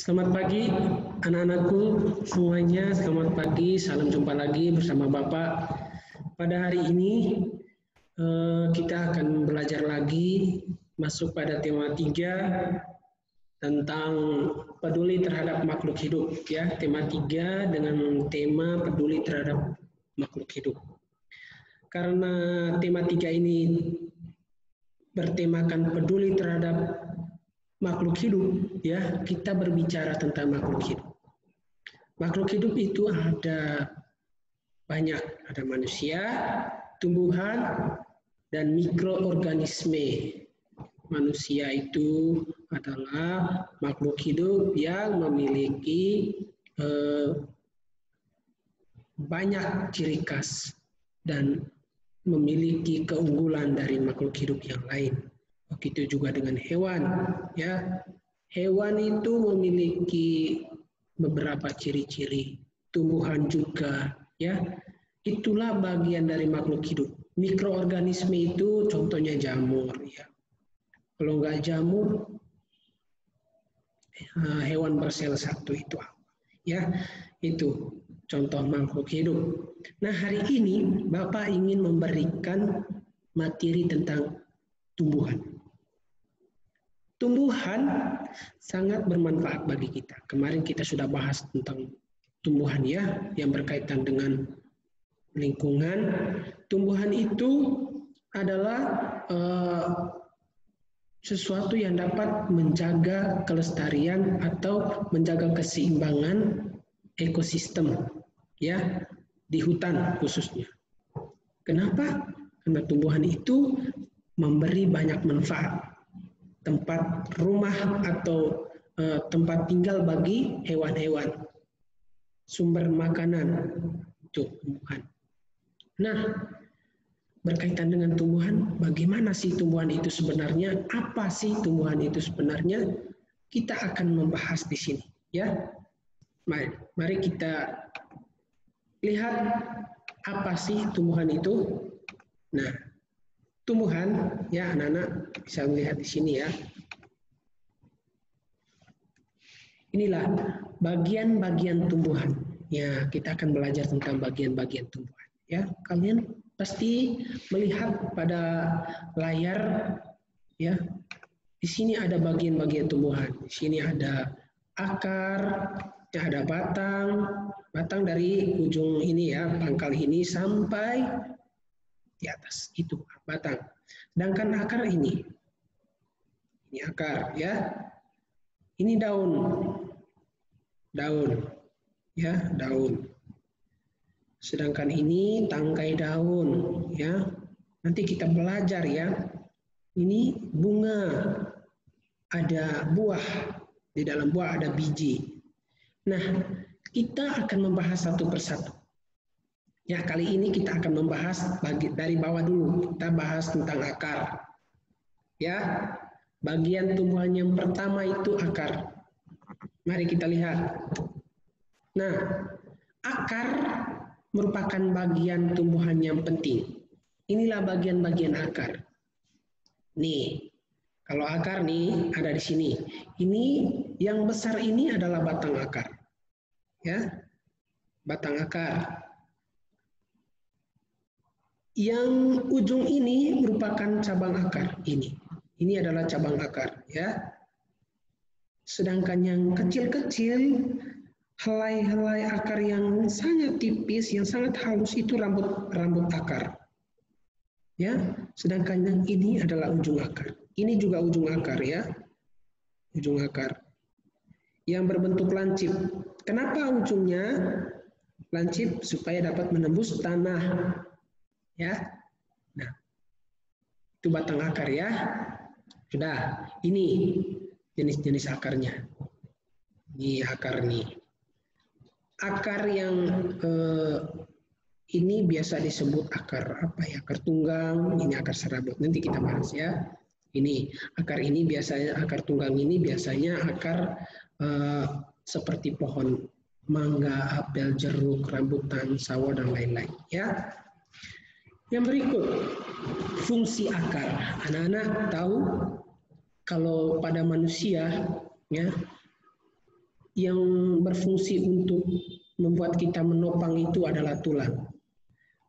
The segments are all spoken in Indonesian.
Selamat pagi anak-anakku semuanya, selamat pagi, salam jumpa lagi bersama Bapak. Pada hari ini kita akan belajar lagi masuk pada tema 3 tentang peduli terhadap makhluk hidup ya. Tema 3 dengan tema peduli terhadap makhluk hidup. Karena tema 3 ini bertemakan peduli terhadap makhluk hidup, ya, kita berbicara tentang makhluk hidup. Makhluk hidup itu ada banyak, ada manusia, tumbuhan, dan mikroorganisme. Manusia itu adalah makhluk hidup yang memiliki banyak ciri khas dan memiliki keunggulan dari makhluk hidup yang lain. Begitu juga dengan hewan, ya. Hewan itu memiliki beberapa ciri-ciri, tumbuhan juga, ya. Itulah bagian dari makhluk hidup. Mikroorganisme itu contohnya jamur, ya. Kalau nggak jamur, hewan bersel satu itu apa? Ya, itu contoh makhluk hidup. Nah, hari ini Bapak ingin memberikan materi tentang tumbuhan. Tumbuhan sangat bermanfaat bagi kita. Kemarin kita sudah bahas tentang tumbuhan ya, yang berkaitan dengan lingkungan. Tumbuhan itu adalah sesuatu yang dapat menjaga kelestarian atau menjaga keseimbangan ekosistem ya, di hutan khususnya. Kenapa? Karena tumbuhan itu memberi banyak manfaat. Tempat rumah atau tempat tinggal bagi hewan-hewan, sumber makanan itu tumbuhan. Nah, berkaitan dengan tumbuhan, bagaimana sih tumbuhan itu sebenarnya? Apa sih tumbuhan itu sebenarnya? Kita akan membahas di sini, ya. Mari kita lihat apa sih tumbuhan itu. Nah, tumbuhan, ya anak-anak bisa melihat di sini ya. Inilah bagian-bagian tumbuhan. Ya, kita akan belajar tentang bagian-bagian tumbuhan. Ya, kalian pasti melihat pada layar, ya. Di sini ada bagian-bagian tumbuhan. Di sini ada akar, ada batang dari ujung ini ya, pangkal ini sampai di atas itu batang. Sedangkan akar ini akar ya. Ini daun, ya, daun. Sedangkan ini tangkai daun, ya. Nanti kita belajar ya. Ini bunga, ada buah, di dalam buah ada biji. Nah, kita akan membahas satu persatu. Ya, kali ini kita akan membahas dari bawah dulu. Kita bahas tentang akar. Ya, bagian tumbuhan yang pertama itu akar. Mari kita lihat. Nah, akar merupakan bagian tumbuhan yang penting. Inilah bagian-bagian akar. Nih, kalau akar nih ada di sini. Ini yang besar ini adalah batang akar. Ya, batang akar. Yang ujung ini merupakan cabang akar ini. Ini adalah cabang akar, ya. Sedangkan yang kecil-kecil, helai-helai akar yang sangat tipis, yang sangat halus itu rambut akar. Ya, sedangkan yang ini adalah ujung akar. Ini juga ujung akar ya. Ujung akar. Yang berbentuk lancip. Kenapa ujungnya lancip? Supaya dapat menembus tanah. Ya, nah, itu batang akar ya. Sudah, ini jenis-jenis akarnya. Ini akar nih. Akar yang ini biasa disebut akar apa ya? Akar tunggang. Ini akar serabut. Nanti kita bahas ya. Ini akar ini biasanya akar tunggang ini biasanya akar seperti pohon mangga, apel, jeruk, rambutan, sawo dan lain-lain. Ya. Yang berikut, fungsi akar. Anak-anak tahu kalau pada manusia, ya, yang berfungsi untuk membuat kita menopang itu adalah tulang.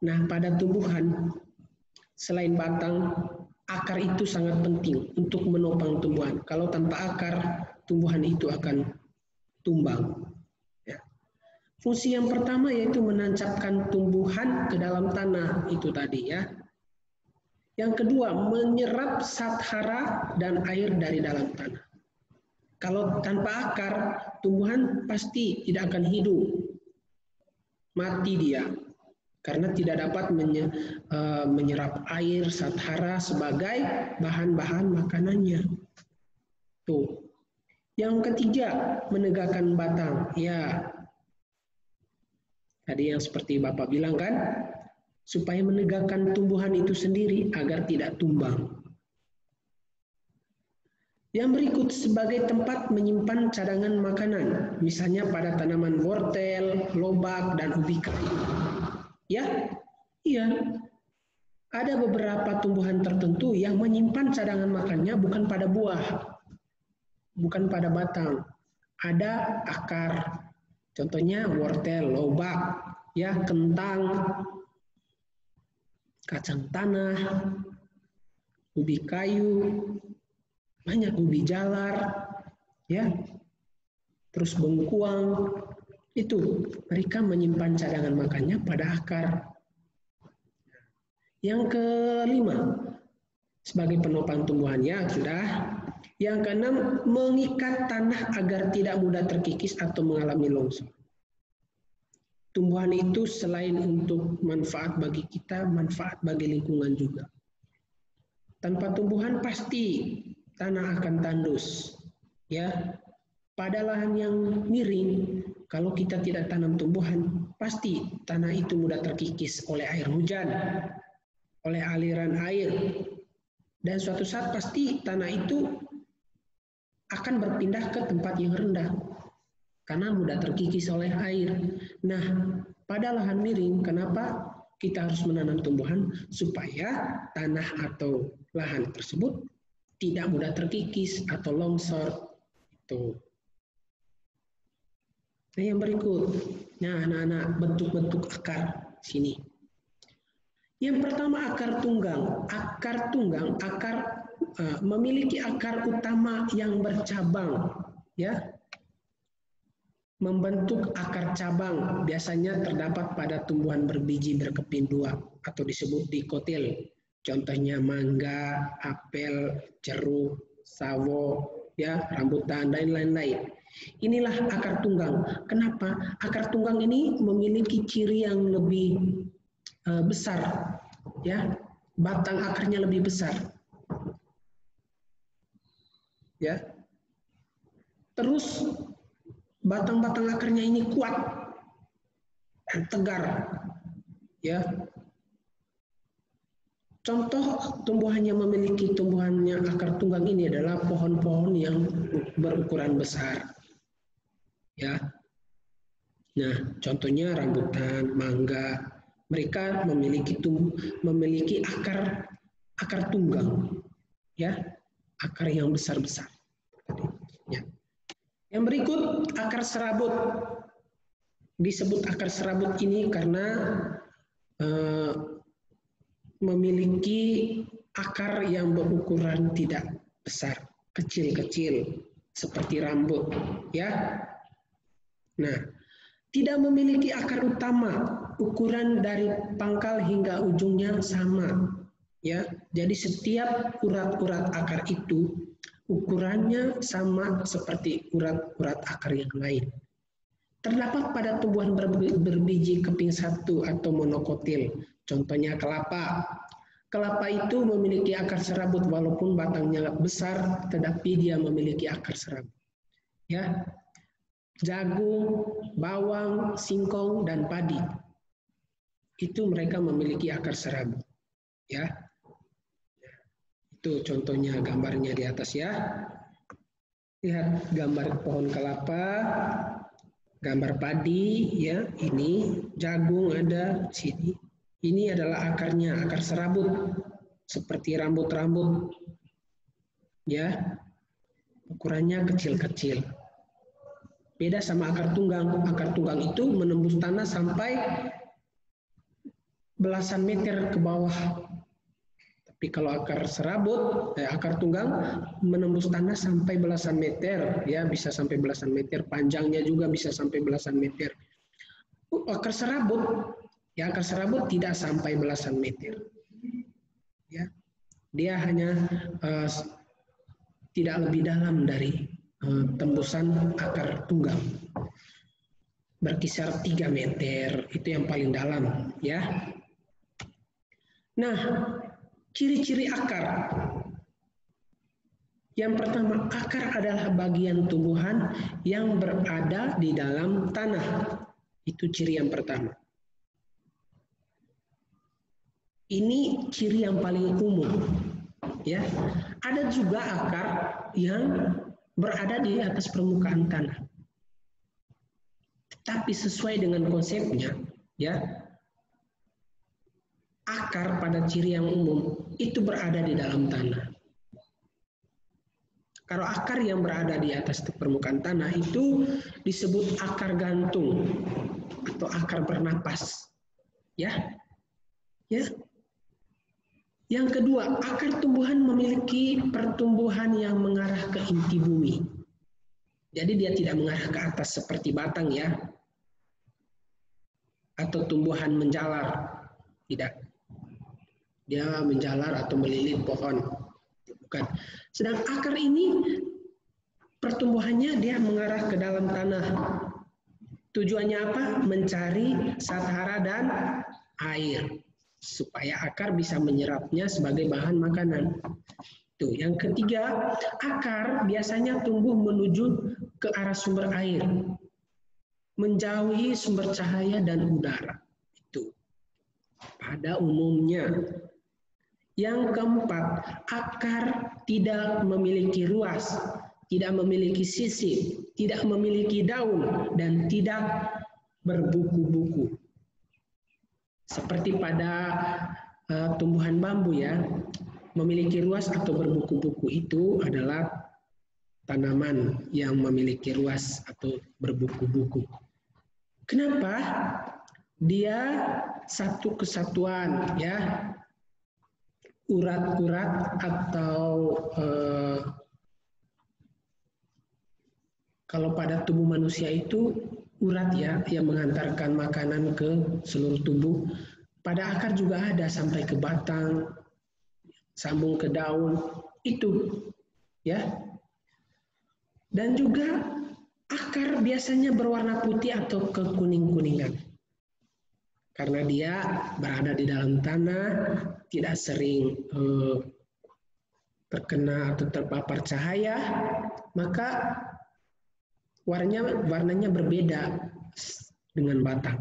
Nah, pada tumbuhan selain batang, akar itu sangat penting untuk menopang tumbuhan. Kalau tanpa akar, tumbuhan itu akan tumbang. Ya. Fungsi yang pertama yaitu menancapkan tumbuhan ke dalam tanah itu tadi ya. Yang kedua, menyerap zat hara dan air dari dalam tanah. Kalau tanpa akar, tumbuhan pasti tidak akan hidup. Mati dia. Karena tidak dapat menyerap air, zat hara sebagai bahan-bahan makanannya. Tuh. Yang ketiga, menegakkan batang. Ya, tadi yang seperti Bapak bilang kan, supaya menegakkan tumbuhan itu sendiri agar tidak tumbang. Yang berikut sebagai tempat menyimpan cadangan makanan, misalnya pada tanaman wortel, lobak, dan ubi kayu. Ya, iya. Ada beberapa tumbuhan tertentu yang menyimpan cadangan makannya bukan pada buah, bukan pada batang. Ada akar. Contohnya wortel, lobak, ya, kentang, kacang tanah, ubi kayu, banyak ubi jalar, ya. Terus bengkuang. Itu mereka menyimpan cadangan makannya pada akar. Yang kelima, sebagai penopang tumbuhannya sudah. Yang keenam, mengikat tanah agar tidak mudah terkikis atau mengalami longsor. Tumbuhan itu selain untuk manfaat bagi kita, manfaat bagi lingkungan juga. Tanpa tumbuhan pasti tanah akan tandus. Ya, pada lahan yang miring, kalau kita tidak tanam tumbuhan, pasti tanah itu mudah terkikis oleh air hujan, oleh aliran air. Dan suatu saat pasti tanah itu akan berpindah ke tempat yang rendah, karena mudah terkikis oleh air. Nah, pada lahan miring, kenapa kita harus menanam tumbuhan? Supaya tanah atau lahan tersebut tidak mudah terkikis atau longsor. Tuh. Nah, yang berikutnya, anak-anak, bentuk-bentuk akar sini. Yang pertama, akar tunggang. Akar memiliki akar utama yang bercabang, ya. Membentuk akar cabang biasanya terdapat pada tumbuhan berbiji berkeping dua atau disebut dikotil. Contohnya mangga, apel, jeruk, sawo, ya, rambutan dan lain-lain. Inilah akar tunggang. Kenapa? Akar tunggang ini memiliki ciri yang lebih besar, ya. Batang akarnya lebih besar. Ya. Terus batang-batang akarnya ini kuat dan tegar, ya. Contoh tumbuhannya memiliki tumbuhannya akar tunggang ini adalah pohon-pohon yang berukuran besar, ya. Nah, contohnya rambutan, mangga, mereka memiliki akar tunggang, ya, akar yang besar-besar. Ya. Yang berikut akar serabut. Disebut akar serabut ini karena memiliki akar yang berukuran tidak besar, kecil-kecil seperti rambut, ya. Nah, tidak memiliki akar utama, ukuran dari pangkal hingga ujungnya sama, ya. Jadi setiap urat-urat akar itu ukurannya sama seperti urat-urat akar yang lain. Terdapat pada tumbuhan berbiji keping satu atau monokotil. Contohnya kelapa. Kelapa itu memiliki akar serabut walaupun batangnya besar, tetapi dia memiliki akar serabut. Ya, jagung, bawang, singkong, dan padi. Itu mereka memiliki akar serabut. Ya, itu contohnya gambarnya di atas ya. Lihat gambar pohon kelapa. Gambar padi, ya, ini jagung ada sini. Ini adalah akarnya, akar serabut seperti rambut-rambut, ya, ukurannya kecil-kecil. Beda sama akar tunggang. Akar tunggang itu menembus tanah sampai belasan meter ke bawah. Tapi kalau akar serabut, akar tunggang menembus tanah sampai belasan meter, ya bisa sampai belasan meter. Panjangnya juga bisa sampai belasan meter. Akar serabut tidak sampai belasan meter. Ya, dia hanya tidak lebih dalam dari tembusan akar tunggang. Berkisar 3 meter, itu yang paling dalam, ya. Nah, ciri-ciri akar. Yang pertama, akar adalah bagian tumbuhan yang berada di dalam tanah. Itu ciri yang pertama. Ini ciri yang paling umum, ya. Ada juga akar yang berada di atas permukaan tanah. Tapi sesuai dengan konsepnya, ya, akar pada ciri yang umum itu berada di dalam tanah. Kalau akar yang berada di atas permukaan tanah itu disebut akar gantung atau akar bernapas, ya. Ya. Yang kedua, akar tumbuhan memiliki pertumbuhan yang mengarah ke inti bumi. Jadi dia tidak mengarah ke atas seperti batang, ya. Atau tumbuhan menjalar. Tidak. Dia menjalar atau melilit pohon. Bukan. Sedang akar ini pertumbuhannya dia mengarah ke dalam tanah. Tujuannya apa? Mencari sathara dan air. Supaya akar bisa menyerapnya sebagai bahan makanan. Tuh, yang ketiga, akar biasanya tumbuh menuju ke arah sumber air, menjauhi sumber cahaya dan udara. Itu pada umumnya. Yang keempat, akar tidak memiliki ruas, tidak memiliki sisik, tidak memiliki daun, dan tidak berbuku-buku. Seperti pada tumbuhan bambu, ya, memiliki ruas atau berbuku-buku itu adalah tanaman yang memiliki ruas atau berbuku-buku. Kenapa? Dia satu kesatuan, ya, urat-urat atau kalau pada tubuh manusia itu urat, ya, yang mengantarkan makanan ke seluruh tubuh. Pada akar juga ada sampai ke batang, sambung ke daun, itu, ya. Dan juga akar biasanya berwarna putih atau kekuning-kuningan. Karena dia berada di dalam tanah, tidak sering terkena atau terpapar cahaya, maka warnanya berbeda dengan batang.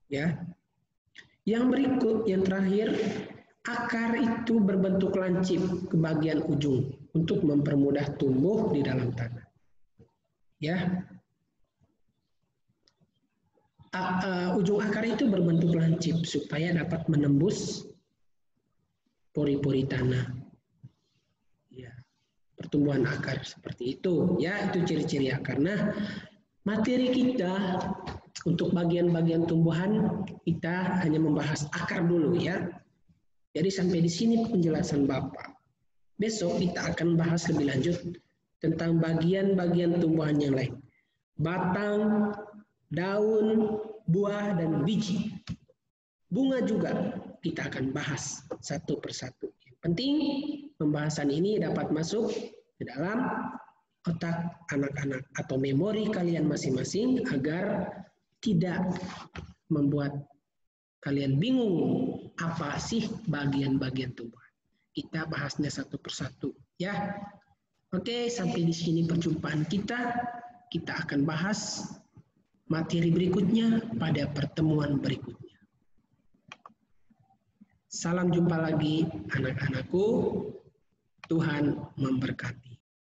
Ya. Yang berikut, yang terakhir, akar itu berbentuk lancip ke bagian ujung untuk mempermudah tumbuh di dalam tanah. Ya. Ujung akar itu berbentuk lancip supaya dapat menembus pori-pori tanah. Ya. Pertumbuhan akar seperti itu, ya, itu ciri-ciri akar. Nah, materi kita untuk bagian-bagian tumbuhan kita hanya membahas akar dulu, ya. Jadi sampai di sini penjelasan Bapak. Besok kita akan bahas lebih lanjut tentang bagian-bagian tumbuhan yang lain. Batang, daun, buah, dan biji. Bunga juga kita akan bahas satu persatu. Yang penting pembahasan ini dapat masuk ke dalam otak anak-anak atau memori kalian masing-masing agar tidak membuat kalian bingung apa sih bagian-bagian tumbuhan. Kita bahasnya satu persatu, ya. Oke, sampai di sini perjumpaan kita. Kita akan bahas materi berikutnya pada pertemuan berikutnya. Salam jumpa lagi anak-anakku. Tuhan memberkati.